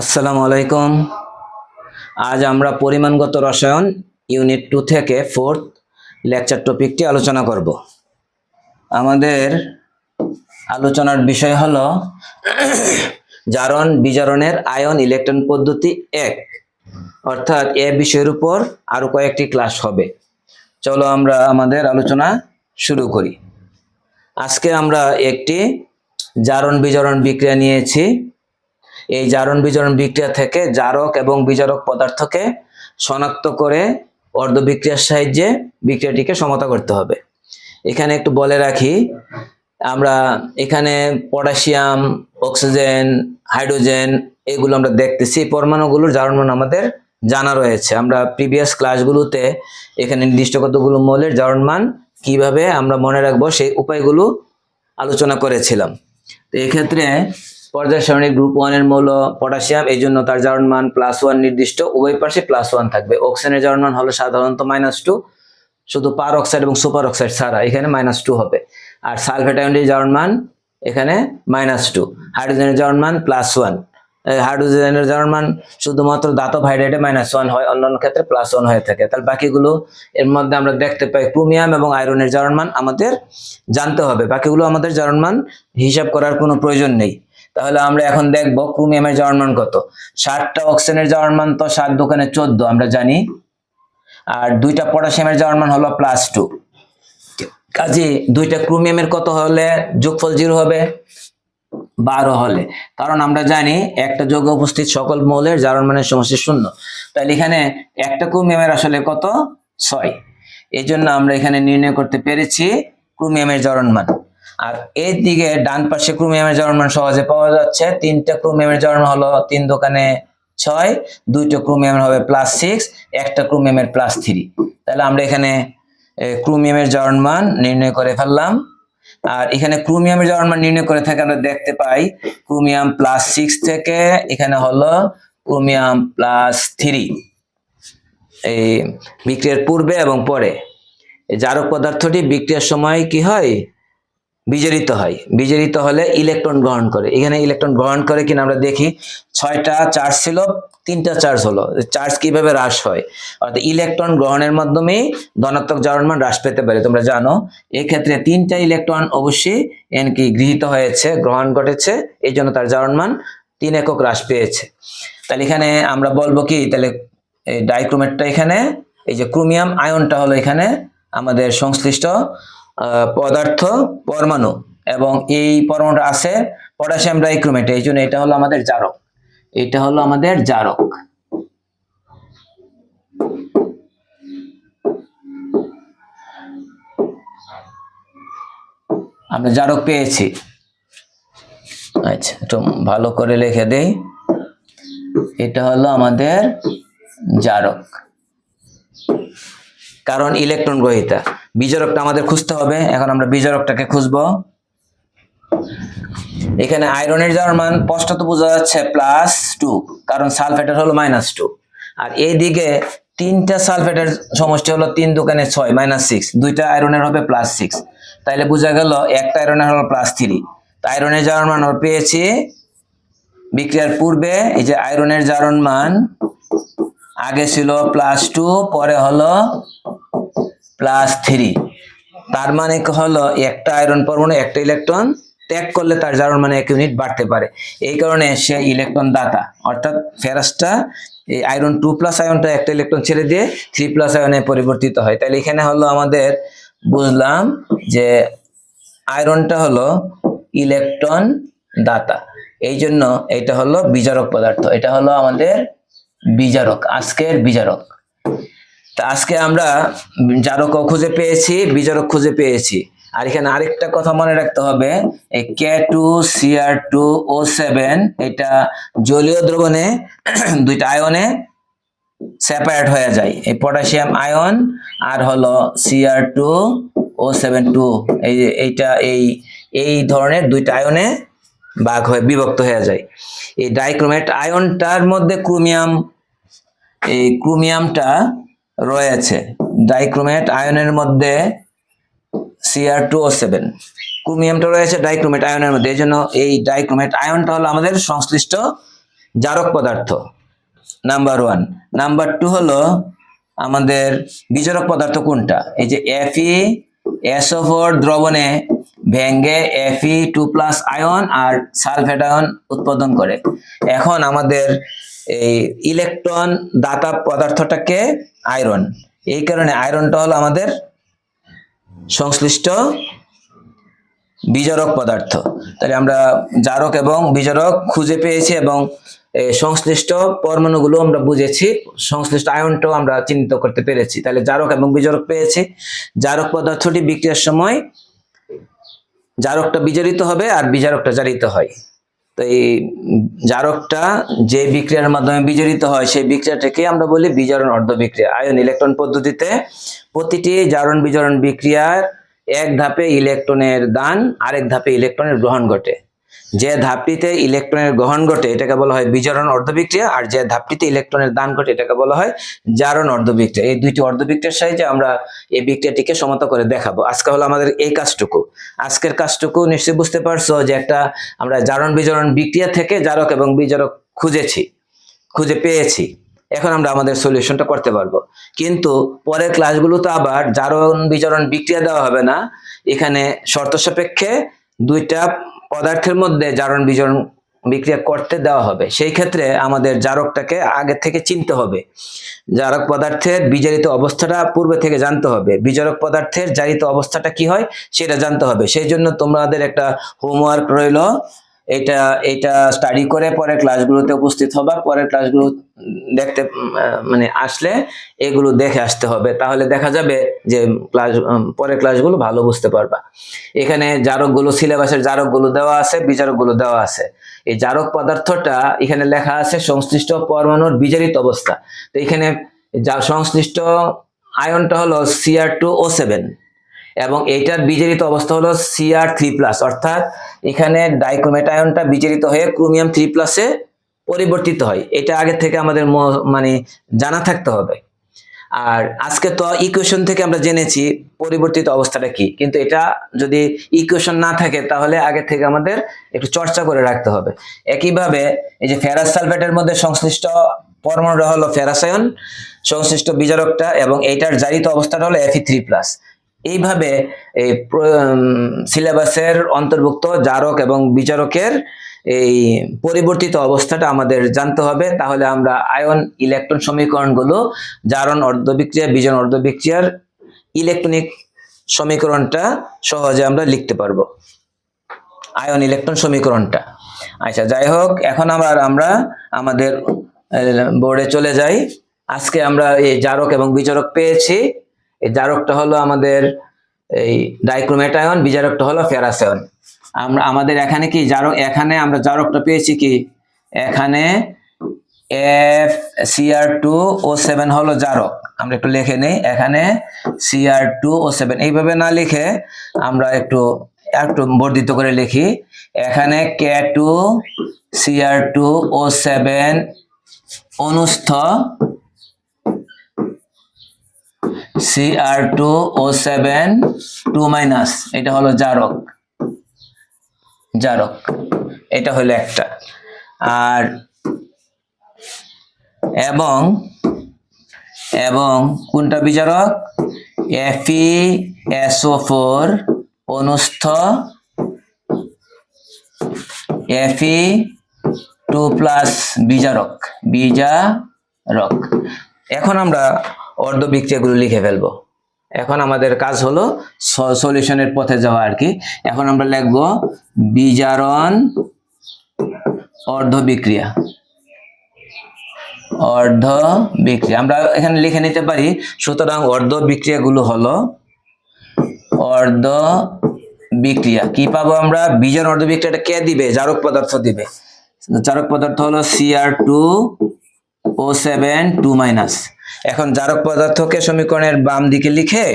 আসসালামু আলাইকুম। আজ আমরা পরিমাণগত রসায়ন ইউনিট 2 থেকে 4th লেকচার টপিকটি আলোচনা করব। আমাদের আলোচনার বিষয় হলো জারণ বিজারণের আয়ন ইলেকট্রন পদ্ধতি 1, অর্থাৎ এ বিষয়ের উপর আরো কয়েকটি ক্লাস হবে। চলো আমরা আমাদের আলোচনা শুরু করি। আজকে আমরা একটি জারণ বিজারণ বিক্রিয়া নিয়েছি। এই জারণ বিজারণ বিক্রিয়া থেকে জারক এবং বিজারক পদার্থকে শনাক্ত করে অর্ধ বিক্রিয়ার সাহায্যে বিক্রিয়াটিকে সমতা করতে হবে। এখানে একটু বলে রাখি, আমরা এখানে পটাশিয়াম, অক্সিজেন, হাইড্রোজেন এগুলো আমরা দেখতেছি। পরমাণুগুলোর জারণ মান আমাদের জানা রয়েছে। আমরা প্রিভিয়াস ক্লাসগুলোতে এখানে নির্দিষ্ট কতগুলো মৌলের জারণ মান কিভাবে আমরা মনে রাখবো সেই উপায়গুলো আলোচনা করেছিলাম। তো এক্ষেত্রে পর্যায় সারণীর গ্রুপ 1 এর মৌল পটাশিয়াম, এই জন্য তার জারণ মান +1 নির্দিষ্ট, উভয় পাশে +1 থাকবে। অক্সিজেনের জারণ মান হলো সাধারণত -2, শুধু পার অক্সাইড এবং সুপার অক্সাইড ছাড়া এখানে -2 হবে। আর সালফেট আয়নের জারণ মান এখানে -2। হাইড্রোজেনের জারণ মান +1। হাইড্রোজেনের জারণ মান শুধুমাত্র ধাতব হাইড্রাইডে -1 হয়, অন্যান্য ক্ষেত্রে +1 হয়ে থাকে। তাহলে বাকিগুলো এর মধ্যে আমরা দেখতে পাই ক্রোমিয়াম এবং আয়রনের জারণ মান আমাদের জানতে হবে। বাকিগুলো আমাদের জারণ মান হিসাব করার কোনো প্রয়োজন নেই। তাহলে আমরা এখন দেখব ক্রোমিয়ামের জারণ মান কত। 60টা অক্সিজেনের জারণ মান তো 7 দোকানে 14 আমরা জানি। আর 2টা পটাশিয়ামের জারণ মান হলো +2। কাজে 2টা ক্রোমিয়ামের কত হলে যোগফল 0 হবে? 12 হলে। কারণ আমরা জানি একটা যৌগে উপস্থিত সকল মৌলের জারণ মানের সমষ্টি 0। তাহলে এখানে একটা ক্রোমিয়ামের আসলে কত? 6। এই জন্য আমরা এখানে নির্ণয় করতে পেরেছি ক্রোমিয়ামের জারণ মান। আর এই দিকে ডান পাশে ক্রোমিয়ামের জারণ মান সহজে পাওয়া যাচ্ছে। 3টা ক্রোমিয়ামের জারণ হলো 3 দোকানে 6, 2টা ক্রোমিয়ামের হবে +6, একটা ক্রোমিয়ামের +3। তাহলে আমরা এখানে ক্রোমিয়ামের জারণ মান নির্ণয় করে ফেললাম। আর এখানে ক্রোমিয়ামের জারণ মান নির্ণয় করে থেকে আমরা দেখতে পাই ক্রোমিয়াম +6 থেকে এখানে হলো ক্রোমিয়াম +3। এই বিক্রিয়ার পূর্বে এবং পরে এই জারক পদার্থটি বিক্রিয়ার সময় কি হয়? বিজারিত হয়। বিজারিত হলে ইলেকট্রন গ্রহণ করে। এখানে ইলেকট্রন গ্রহণ করে কিনা আমরা দেখি। 6টা চার্জ ছিল, 3টা চার্জ হলো। চার্জ কিভাবে হ্রাস হয়? অর্থাৎ ইলেকট্রন গ্রহণের মাধ্যমে ধনাত্মক জারণ মান হ্রাস পেতে পারে, তোমরা জানো। এই ক্ষেত্রে 3টা ইলেকট্রন অবশ্যই কি গৃহীত হয়েছে, গ্রহণ ঘটেছে, এই জন্য তার জারণ মান 3 একক হ্রাস পেয়েছে। তাহলে এখানে আমরা বলবো কি, তাহলে এই ডাইক্রোমেটটা এখানে, এই যে ক্রোমিয়াম আয়নটা হলো এখানে আমাদের সংশ্লিষ্ট পদার্থ পরমাণু, এবং এই পরমাণুটা আছে পটাশিয়াম ডাইক্রোমেটে, এই জন্য এটা হলো আমাদের জারক। এটা হলো আমাদের জারক। আমরা জারক পেয়েছি। আচ্ছা, একটু ভালো করে লিখে দেই। এটা হলো আমাদের জারক, কারণ ইলেকট্রন গ্রহীতা। বিজারকটা আমাদের খুঁজতে হবে। এখন আমরা বিজারকটাকে খুঁজবো। এখানে আয়রনের জারণ মান স্পষ্টত বোঝা যাচ্ছে +2, কারণ সালফেটের হলো -2। আর এইদিকে 3টা সালফেটের সমষ্টি হলো 3 দোকানে 6, -6। 2টা আয়রনের হবে +6। তাইলে বোঝা গেল একটা আয়রনের হলো +3। আয়রনের জারণ মান আমরা পেয়েছি বিক্রিয়ার পূর্বে। এই যে আয়রনের জারণ মান আগে ছিল +2, পরে হলো +3। তার মানে হলো একটা আয়রন পরমাণু একটা ইলেকট্রন ত্যাগ করলে তার জারণ মানে 1 ইউনিট বাড়তে পারে। এই কারণে সে ইলেকট্রন দাতা, অর্থাৎ ফেরাসটা এই আয়রন 2+ আয়নটা একটা ইলেকট্রন ছেড়ে দিয়ে 3+ আয়নে পরিবর্তিত হয়। তাহলে এখানে হলো আমাদের বুঝলাম যে আয়রনটা হলো ইলেকট্রন দাতা, এই জন্য এটা হলো বিজারক পদার্থ। এটা হলো আমাদের বিজারক, আজকের বিজারক। তা আজকে আমরা জারক খুঁজে পেয়েছি, বিজারক খুঁজে পেয়েছি। আর এখানে আরেকটা কথা মনে রাখতে হবে, এই K2Cr2O7 এটা জলীয় দ্রবণে 2টা আয়নে সেপারেট হয়ে যায়। এই পটাশিয়াম আয়ন আর হলো Cr2O7 এইটা এই ধরনের 2টা আয়নে ভাগ হয়ে বিভক্ত হয়ে যায়। এই ডাইক্রোমেট আয়নটার মধ্যে ক্রোমিয়ামটা রয়েছে। ডাইক্রোমেট আয়নের মধ্যে Cr2O7 ক্রোমিয়ামটা রয়েছে ডাইক্রোমেট আয়নের মধ্যে, এই জন্য এই ডাইক্রোমেট আয়নটা হলো আমাদের সংশ্লিষ্ট জারক পদার্থ নাম্বার 1। নাম্বার 2 হলো আমাদের বিজারক পদার্থ কোনটা, এই যে FeSO4 দ্রবণে ভেঙে Fe2+ আয়ন আর সালফেট আয়ন উৎপাদন করে। এখন আমাদের এই ইলেকট্রন দাতা পদার্থটাকে আয়রন, এই কারণে আয়রনটা হলো আমাদের সংশ্লিষ্ট বিজারক পদার্থ। তাহলে আমরা জারক এবং বিজারক খুঁজে পেয়েছি এবং সংশ্লিষ্ট পরমাণুগুলো আমরা বুঝেছি, সংশ্লিষ্ট আয়নটাও আমরা চিহ্নিত করতে পেরেছি। তাহলে জারক এবং বিজারক পেয়েছি। জারক পদার্থটি বিক্রিয়ার সময় জারকটা বিজারিত হবে আর বিজারকটা জারিত হয়। তো এই জারকটা যে বিক্রিয়ার মাধ্যমে বিজারিত হয় সেই বিক্রিয়াটাকে আমরা বলি বিজারণ অর্ধ বিক্রিয়া। আয়ন ইলেকট্রন পদ্ধতিতে প্রতিটি জারণ বিজারণ বিক্রিয়ার এক ধাপে ইলেকট্রনের দান, আরেক ধাপে ইলেকট্রনের গ্রহণ ঘটে। যে ধাপটিতে ইলেকট্রনের গ্রহণ ঘটে এটাকে বলা হয় বিজারণ অর্ধ বিক্রিয়া, আর যে ধাপটিতে ইলেকট্রনের দান ঘটে এটাকে বলা হয় জারণ অর্ধ বিক্রিয়া। এই দুইটি অর্ধ বিক্রিয়ার সাহায্যে আমরা এই বিক্রিয়াটিকে সমতা করে দেখাবো। আজকে হলো আমাদের এই কাজটুকু। আজকের কাজটুকু নিশ্চয়ই বুঝতে পারছো যে একটা আমরা জারণ বিজারণ বিক্রিয়া থেকে জারক এবং বিজারক খুঁজে পেয়েছি। এখন আমরা আমাদের সলিউশনটা করতে পারবো। কিন্তু পরের ক্লাসগুলোতে আবার জারণ বিজারণ বিক্রিয়া দেওয়া হবে না, এখানে শর্ত সাপেক্ষে দুইটা পদার্থের মধ্যে জারণ বিজারণ বিক্রিয়া করতে দেওয়া হবে। সেই ক্ষেত্রে আমাদের জারকটাকে আগে থেকে চিনতে হবে, জারক পদার্থের বিজারিত অবস্থাটা পূর্বে থেকে জানতে হবে, বিজারক পদার্থের জারিত অবস্থাটা কি হয় সেটা জানতে হবে। সেই জন্য তোমাদের একটা হোমওয়ার্ক রইল, এটা স্টাডি করে পরের ক্লাসগুলোতে উপস্থিত হবা। পরের ক্লাসগুলো দেখতে আসলে এগুলো দেখে আসতে হবে, তাহলে দেখা যাবে যে পরের ক্লাসগুলো ভালো বুঝতে পারবা। এখানে জারকগুলো, সিলেবাসের জারকগুলো দেওয়া আছে, বিজারকগুলো দেওয়া আছে। এই জারক পদার্থটা এখানে লেখা আছে সংশ্লিষ্ট পরমাণুর বিজারিত অবস্থা। তো এখানে সংশ্লিষ্ট আয়নটা হলো Cr2O7 এবং এইটার বিজারিত অবস্থা হলো Cr3+, অর্থাৎ এখানে ডাইক্রোমেট আয়নটা বিজারিত হয়ে ক্রোমিয়াম 3+ পরিবর্তিত হয়। এটা আগে থেকে আমাদের জানা থাকতে হবে। আর আজকে তো ইকুয়েশন থেকে আমরা জেনেছি পরিবর্তিত অবস্থাটা কি, কিন্তু এটা যদি ইকুয়েশন না থাকে তাহলে আগে থেকে আমাদের একটু চর্চা করে রাখতে হবে। একইভাবে এই যে ফেরাস সালফেটের মধ্যে সংশ্লিষ্ট পরমাণুটা হলো ফেরাস আয়ন, সংশ্লিষ্ট বিজারকটা, এবং এইটার জারিত অবস্থাটা হলো Fe3+। এইভাবে এই সিলেবাসের অন্তর্ভুক্ত জারক এবং বিজারকের এই পরিবর্তিত অবস্থাটা আমাদের জানতে হবে। তাহলে আমরা আয়ন ইলেকট্রন সমীকরণগুলো, জারণ অর্ধবিক্রিয়া, বিজারণ অর্ধবিক্রিয়ার ইলেকট্রনিক সমীকরণটা সহজে আমরা লিখতে পারবো, আয়ন ইলেকট্রন সমীকরণটা। আচ্ছা, যাই হোক, এখন আমরা আমাদের বোর্ডে চলে যাই। আজকে আমরা এই জারক এবং বিজারক পেয়েছি। এই জারকটা হলো আমাদের এই ডাইক্রোমেট আয়ন, বিজারকটা হলো ফেরাস আয়ন। আমাদের এখানে কি জারক, এখানে আমরা জারকটা পেয়েছি কি, এখানে Cr2O7 হলো জারক। আমরা একটু লিখে নেই, এখানে Cr2O7 এইভাবে না লিখে আমরা একটু বর্ধিত করে লিখি। এখানে K2Cr2O7 অনুস্থ Cr2O7 2-, এটা হলো জারক। এটা হলো একটা। আর এবং কোনটা বিজারক, FeSO4 অনুস্থ Fe2+ বিজারক। এখন আমরা অর্ধ বিক্রিয়াগুলো লিখে ফেলবো। এখন আমাদের কাজ হলো সলিউশনের পথে যাওয়া আর কি। এখন আমরা লিখবো বিজারণ অর্ধ বিক্রিয়া। আমরা এখানে লিখে নিতে পারি। সুতরাং অর্ধ বিক্রিয়াগুলো হলো অর্ধ বিক্রিয়া। কি পাবো আমরা, বিজারণ অর্ধ বিক্রিয়াটা কে দিবে, জারক পদার্থ দিবে। জারক পদার্থ হলো Cr2O7 2-। এখন জারক পদার্থকে সমীকরণের বাম দিকে লিখে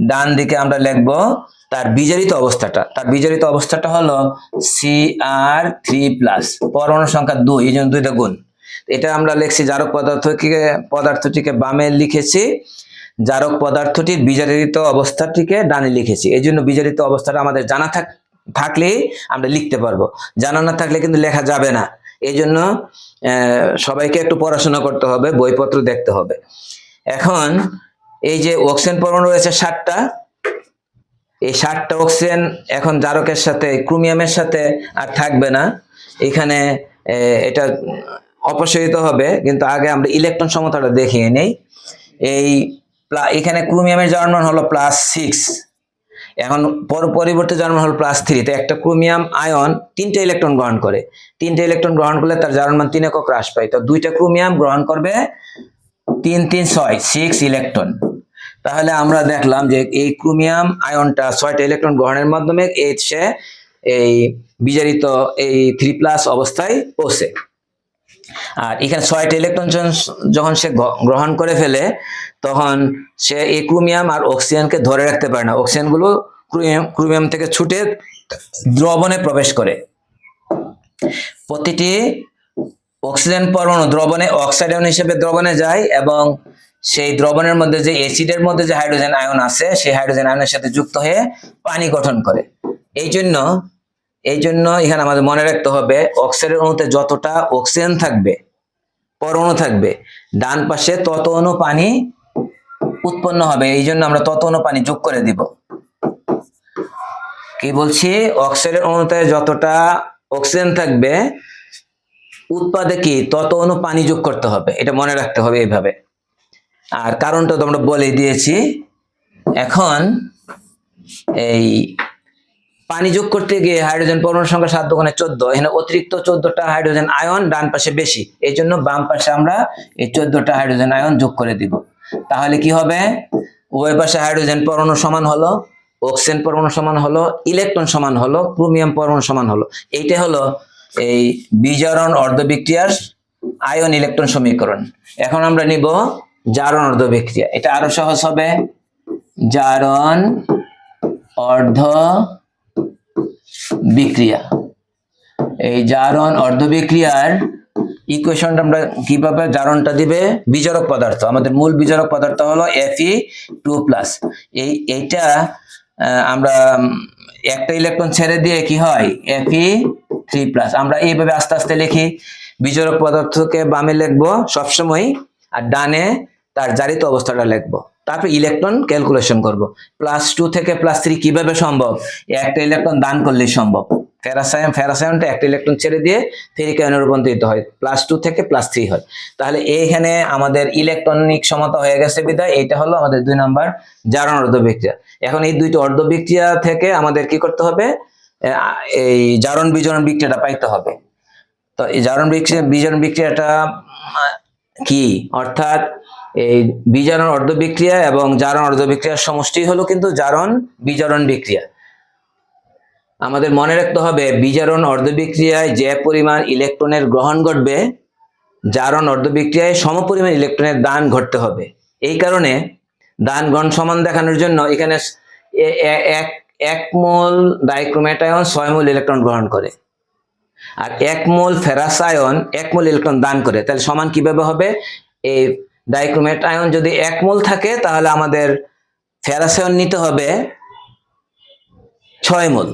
ডান দিকে আমরা লিখবো তার বিজারিত অবস্থাটা। তার বিজারিত অবস্থাটা হলো Cr3+, পরমাণু সংখ্যা 2, এই জন্য 2টা গুণ। এটা আমরা লিখছি, জারক পদার্থটিকে বামে লিখেছি, জারক পদার্থটির বিজারিত অবস্থাটিকে ডানে লিখেছি। এই জন্য বিজারিত অবস্থাটা আমাদের জানা থাকলে আমরা লিখতে পারবো, জানা না থাকলে কিন্তু লেখা যাবে না। এই জন্য সবাইকে একটু পড়াশোনা করতে হবে, বইপত্র দেখতে হবে। এখন এই যে অক্সিজেন পরমাণু রয়েছে 7টা, এই 7টা অক্সিজেন এখন জারকের সাথে ক্রোমিয়ামের সাথে আর থাকবে না, এখানে এটা অপসারিত হবে। কিন্তু আগে আমরা ইলেকট্রন সমতাটা দেখিয়ে নেই। এখানে ক্রোমিয়ামের জারণ মান হলো +6, এখন পরবর্তী জারণ হলো +3। তো একটা ক্রোমিয়াম আয়ন 3টে ইলেকট্রন গ্রহণ করে, 3টে ইলেকট্রন গ্রহণ করলে তার জারণ মান 3 একক হ্রাস পায়। তো 2টা ক্রোমিয়াম গ্রহণ করবে 3 3 6 ইলেকট্রন। তাহলে আমরা দেখলাম যে এই ক্রোমিয়াম আয়নটা 6টা ইলেকট্রন গ্রহণের মাধ্যমে সে এই বিজারিত এই 3+ অবস্থায় পৌঁছে। আর এখানে 6টা ইলেকট্রন যখন সে গ্রহণ করে ফেলে, তখন সে এই ক্রোমিয়াম আর অক্সিজেনকে ধরে রাখতে পারে না, অক্সিজেনগুলো ক্রোমিয়াম থেকে ছুটে দ্রবণে প্রবেশ করে। প্রতিটি অক্সিজেন পরমাণু দ্রবণে অক্সাইড আয়ন হিসেবে দ্রবণে যায় এবং সেই দ্রবণের মধ্যে যে অ্যাসিডের মধ্যে যে হাইড্রোজেন আয়ন আছে, সেই হাইড্রোজেন আয়নের সাথে যুক্ত হয়ে পানি গঠন করে। এই জন্য এখানে আমাদের মনে রাখতে হবে, অক্সাইডের অণুতে যতটা অক্সিজেন থাকবে, পরমাণু থাকবে, ডান পাশে তত অণু পানি উৎপন্ন হবে। এই জন্য আমরা তত অণু পানি যোগ করে দিব। কি বলছি? অক্সাইডের অণুতে যতটা অক্সিজেন থাকবে, উৎপাদে কি তত অণু পানি যোগ করতে হবে, এটা মনে রাখতে হবে এইভাবে। আর কারণটা তো আমরা বলে দিয়েছি। এখন এই পানি যোগ করতে গিয়ে হাইড্রোজেন পরমাণুর সংখ্যা 7 × 14, এখানে অতিরিক্ত 14টা হাইড্রোজেন আয়ন ডান পাশে বেশি, এই জন্য বাম পাশে আমরা এই 14টা হাইড্রোজেন আয়ন যোগ করে দিব। তাহলে কি হবে? উভয় পাশে হাইড্রোজেন পরমাণু সমান হলো, অক্সিজেন পরমাণু সমান হলো, ইলেকট্রন সমান হলো, ক্রোমিয়াম পরমাণু সমান হলো। এইটা হলো এই বিজারণ অর্ধবিক্রিয়ার আয়ন ইলেকট্রন সমীকরণ। এখন আমরা নিব জারণ অর্ধবিক্রিয়া। এটা আরো সহজ হবে। জারণ অর্ধ বিক্রিয়া, এই জারণ অর্ধবিক্রিয়ার ইকুয়েশনটা আমরা কিভাবে, জারণটা দিবে বিজারক পদার্থ, আমাদের মূল বিজারক পদার্থ হলো Fe2+। এইটা আমরা একটা ইলেকট্রন ছেড়ে দিয়ে কি হয়, Fe3+। আমরা এইভাবে আস্তে আস্তে লিখি, বিজারক পদার্থকে বামে লিখবো সবসময়, আর ডানে তার জারিত অবস্থাটা লিখবো, তারপর ইলেকট্রন ক্যালকুলেশন করব। +2 থেকে +3 কিভাবে সম্ভব? একটা ইলেকট্রন দান করলেই সম্ভব। ফেরাসায়নটা একটা ইলেকট্রন ছেড়ে দিয়ে ফেরিক আয়নে রূপান্তরিত হয়, +2 থেকে +3 হয়। তাহলে এইখানে আমাদের ইলেকট্রনিক সমতা হয়ে গেছে বিধায় এইটা হলো আমাদের 2 নম্বর জারণ অর্ধবিক্রিয়া। এখন এই দুইটা অর্ধবিক্রিয়া থেকে আমাদের কি করতে হবে? এই জারণ বিজারণ বিক্রিয়াটা পাইতে হবে। তো এই জারণ বিজারণ বিক্রিয়াটা কি? অর্থাৎ এই বিজারণ অর্ধবিক্রিয়া এবং জারণ অর্ধবিক্রিয়ার সমষ্টি হলো কিন্তু জারণ বিজারণ বিক্রিয়া। আমাদের মনে রাখতে হবে, বিজারণ অর্ধবিক্রিয়ায় যে পরিমাণ ইলেকট্রনের গ্রহণ ঘটবে, জারণ অর্ধবিক্রিয়ায় সমপরিমাণ ইলেকট্রনের দান ঘটতে হবে। এই কারণে দান গণ সমান দেখানোর জন্য এখানে 1 মোল ডাইক্রোমেট আয়ন 6 মোল ইলেকট্রন গ্রহণ করে, আর 1 মোল ফেরাস আয়ন 1 মোল ইলেকট্রন দান করে। তাহলে সমান কিভাবে হবে? এই ডাইক্রোমেট আয়ন যদি 1 মোল থাকে, তাহলে আমাদের ফেরাস আয়ন নিতে হবে 6 মোল।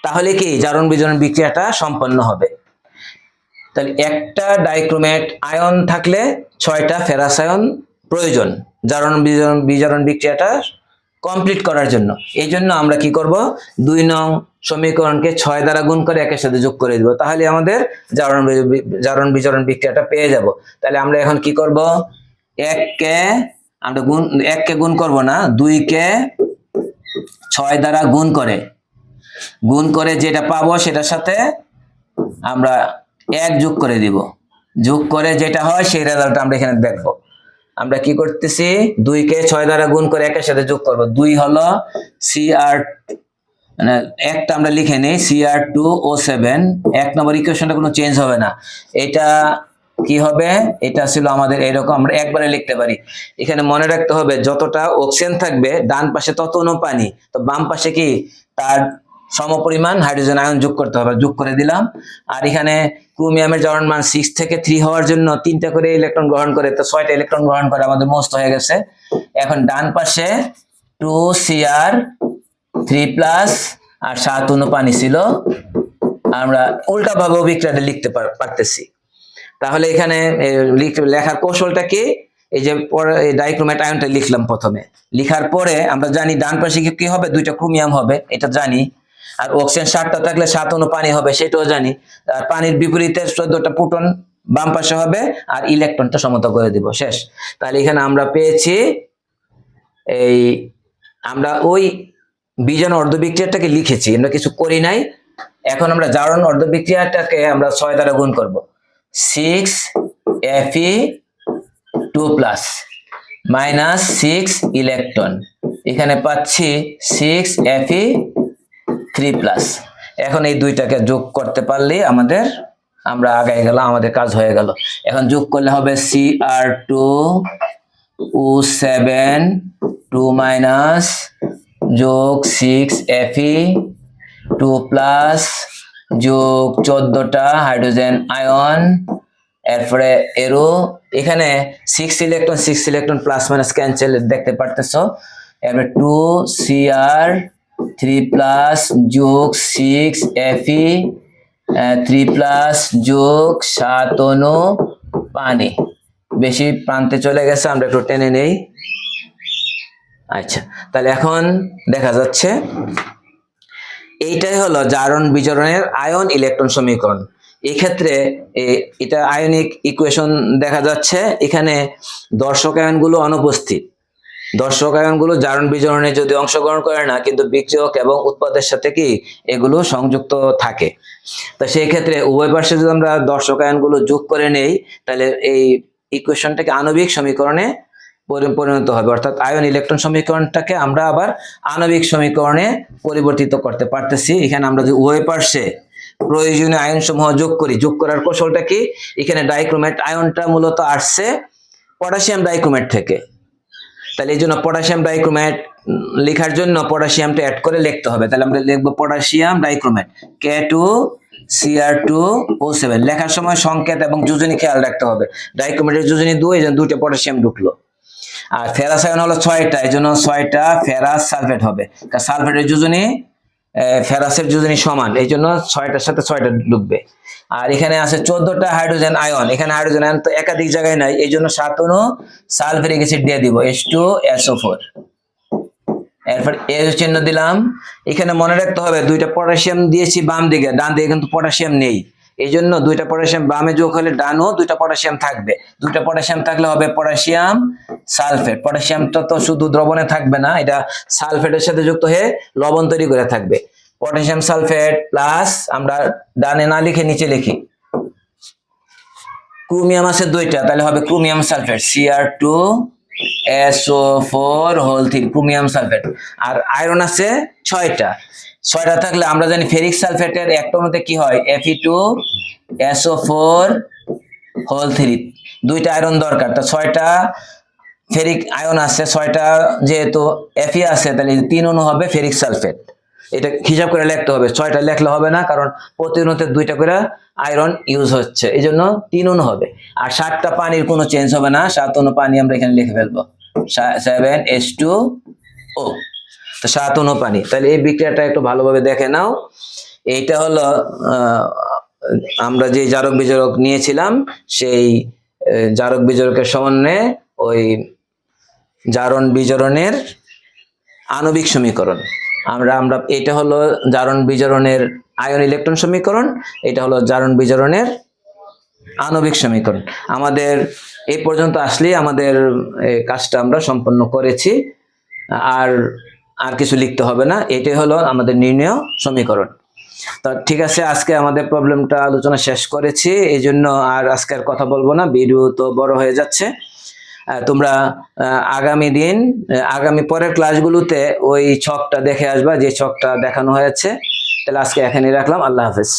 তাহলে কি জারণ বিজারণ বিক্রিয়াটা সম্পন্ন হবে। তাহলে একটা ডাইক্রোমেট আয়ন থাকলে 6টা ফেরাস আয়ন প্রয়োজন জারণ বিজারণ বিক্রিয়াটা কমপ্লিট করার জন্য। এই জন্য আমরা কি করব, 2 নং সমীকরণকে 6 দ্বারা গুণ করে একের সাথে যোগ করে দিব, তাহলে আমাদের জারণ বিজারণ বিক্রিয়াটা পেয়ে যাব। তাহলে আমরা এখন কি করব, 1 কে গুণ করব না, 2 কে 6 দ্বারা গুণ করে যেটা পাবো সেটার সাথে আমরা 1 যোগ করে দিব। যোগ করে যেটা হয় সেই রেজাল্ট আমরা এখানে দেখব। আমরা কি করতেছি, 2 কে 6 দ্বারা গুণ করে একের সাথে যোগ করব। 2 হলো Cr, মানে একটা আমরা লিখে নেই Cr2O7। 1 নম্বর ইকুয়েশনটা কোনো চেঞ্জ হবে না। এটা কি হবে, এটা ছিল আমাদের এরকম, আমরা একবারে লিখতে পারি। এখানে মনে রাখতে হবে, যতটা অক্সিজেন থাকবে ডান পাশে তত অণু পানি, তো বাম পাশে কি তার সমপরিমাণ হাইড্রোজেন আয়ন যোগ করতে হবে, যোগ করে দিলাম। আর এখানে ক্রোমিয়ামের জারণ মান 6 থেকে 3 হওয়ার জন্য 3টা করে ইলেকট্রন গ্রহণ করে, তো 6টা ইলেকট্রন গ্রহণ করে আমাদের মস্ত হয়ে গেছে। এখন ডান পাশে 2Cr3+ আর 7 অণু পানি ছিল, আমরা উল্টাভাবেও বিক্রিয়াটা লিখতে পারতেছি। তাহলে এখানে লেখার কৌশলটা কি, এই যে ডাইক্রোমেট আয়নটা লিখলাম প্রথমে, লিখার পরে আমরা জানি ডান পাশে কি হবে, 2টা ক্রোমিয়াম হবে, এটা জানি। আর অক্সিজেন 7টা থাকলে 7 অণু পানি হবে, সেটাও জানি। আর পানির বিপরীতে 14টা প্রোটন বাম পাশে হবে, আর ইলেকট্রনটা সমতা করে দিব, শেষ। তাহলে এখানে আমরা পেয়েছি এই, আমরা ওই বিজন অর্ধবিক্রিয়াটাকে লিখেছি, আমরা কিছু করি নাই। এখন আমরা জারণ অর্ধবিক্রিয়াটাকে আমরা 6 দ্বারা গুণ করব, 6Fe2+ মাইনাস 6 ইলেকট্রন, এখানে পাচ্ছি 6Fe3+। এখন এই দুইটাকে যোগ করতে পারলে আমরা আগায় গেলাম, আমাদের কাজ হয়ে গেল। এখন যোগ করলে হবে Cr2O7 2- যোগ 6Fe2+ যোগ 14টা হাইড্রোজেন আয়ন, এরপরে এরো, এখানে 6 ইলেকট্রন প্লাস মাইনাস ক্যান্সেল দেখতে পারতেছো। এরপরে 2Cr3+ যোগ 6Fe3+ যোগ 7 অণু পানি, বেশি প্রান্তে চলে গেছে, আমরা একটু টেনে নেই। আচ্ছা, তাহলে এখন দেখা যাচ্ছে এইটাই হলো জারণ বিজারণের আয়ন ইলেকট্রন সমীকরণ। এই ক্ষেত্রে এটা আয়নিক ইকুয়েশন দেখা যাচ্ছে, এখানে দর্শক আয়নগুলো অনুপস্থিত। দর্শক আয়নগুলো জারণ বিজারণে যদি অংশগ্রহণ করে না, কিন্তু বিক্রিয়ক এবং উৎপাদের সাথে কি এগুলো সংযুক্ত থাকে। তো সেই ক্ষেত্রে উভয় পাশে যদি আমরা দর্শক আয়নগুলো যোগ করে নেই, তাহলে এই ইকুয়েশনটাকে আণবিক সমীকরণে পরিণত হবে, অর্থাৎ আয়ন ইলেকট্রন সমীকরণটাকে আমরা আবার আণবিক সমীকরণে পরিবর্তিত করতে পারতেছি। এখানে আমরা যদি উভয় পার্শ্বে প্রয়োজনীয় আয়ন সমূহ যোগ করি, যোগ করার কৌশলটা কি, এখানে ডাইক্রোমেট আয়নটা মূলত আসছে পটাশিয়াম ডাইক্রোমেট থেকে। তাহলে এই জন্য পটাশিয়াম ডাইক্রোমেট লেখার জন্য পটাশিয়ামটা অ্যাড করে লিখতে হবে। তাহলে আমরা লিখবো পটাশিয়াম ডাইক্রোমেট K2Cr2O7। লেখার সময় সংকেত এবং যোজনী খেয়াল রাখতে হবে। ডাইক্রোমেটের যোজনী 2, এই জন্য 2টা পটাশিয়াম ঢুকলো। আর ফেরাস আয়ন হলো 6টা, এই জন্য 6টা ফেরাস সালফেট হবে, কারণ সালফেটের যোজনী ফেরাসের যোজনী সমান, এই জন্য 6টার সাথে 6টা ঢুকবে। আর এখানে আছে 14টা হাইড্রোজেন আয়ন, এখানে হাইড্রোজেন আয়ন তো একাধিক জায়গায় নাই, এই জন্য 7 অণু সালফিউরিক অ্যাসিড দিয়ে দিব, H2SO4। এরপর এর চিহ্ন দিলাম। এখানে মনে রাখতে হবে 2টা পটাশিয়াম দিয়েছি বাম দিকে, ডান দিকে কিন্তু পটাশিয়াম নেই, এই জন্য 2টা পটাশিয়াম বামে যোগ হলে ডানও 2টা পটাশিয়াম থাকবে। 2টা পটাশিয়াম থাকলে হবে পটাশিয়াম সালফেট। পটাশিয়ামটা তো শুধু দ্রবণে থাকবে না, এটা সালফেটের সাথে যুক্ত হয়ে লবণ তৈরি করে থাকবে। পটাশিয়াম সালফেট প্লাস, আমরা ডানে না লিখে নিচে লিখি, ক্রোমিয়াম আছে 2টা, তাহলে হবে chromium sulphate Cr2SO4 chromium sulphate. আর আয়রন আছে 6টা, 6টা থাকলে আমরা জানি ফেরিক সালফেটের একটা অণুতে কি হয়, Fe2SO4 2টা আয়রন দরকার। তা 6টা ফেরিক আয়ন আছে, 6টা যেহেতু Fe আছে, তাহলে 3 অণু হবে ফেরিক সালফেট। এটা হিসাব করে লিখতে হবে, 6টা লিখলে হবে না, কারণ প্রতি অণুতে 2টা করে আয়রন ইউজ হচ্ছে, এই জন্য 3 অণু হবে। আর 7টা পানির কোনো চেঞ্জ হবে না, 7 অণু পানি আমরা এখানে লিখে ফেলবো, 7H2O। তো 7 অণু পানি। তাহলে এই বিক্রিয়াটা একটু ভালোভাবে দেখে নাও। এইটা হলো আমরা যে জারক বিজারক নিয়েছিলাম, সেই জারক বিজারকের সমন্বয়ে ওই জারণ বিজারণের আণবিক সমীকরণ। আমরা এটা হলো জারণ বিজারণের আয়ন ইলেকট্রন সমীকরণ, এটা হলো জারণ বিজারণের আণবিক সমীকরণ। আমাদের এই পর্যন্ত আসলেই আমাদের কাজটা আমরা সম্পন্ন করেছি, আর কিছু লিখতে হবে না। এটাই হলো আমাদের নির্ণয় সমীকরণ। তো ঠিক আছে, আজকে আমাদের প্রবলেমটা আলোচনা শেষ করেছি, এই জন্য আর আজকে আর কথা বলবো না, ভিডিও তো বড় হয়ে যাচ্ছে। তোমরা আগামী পরের ক্লাসগুলোতে ওই ছকটা দেখে আসবা, যে ছকটা দেখানো হয়েছে। তাহলে আজকে এখানেই রাখলাম, আল্লাহ হাফেজ।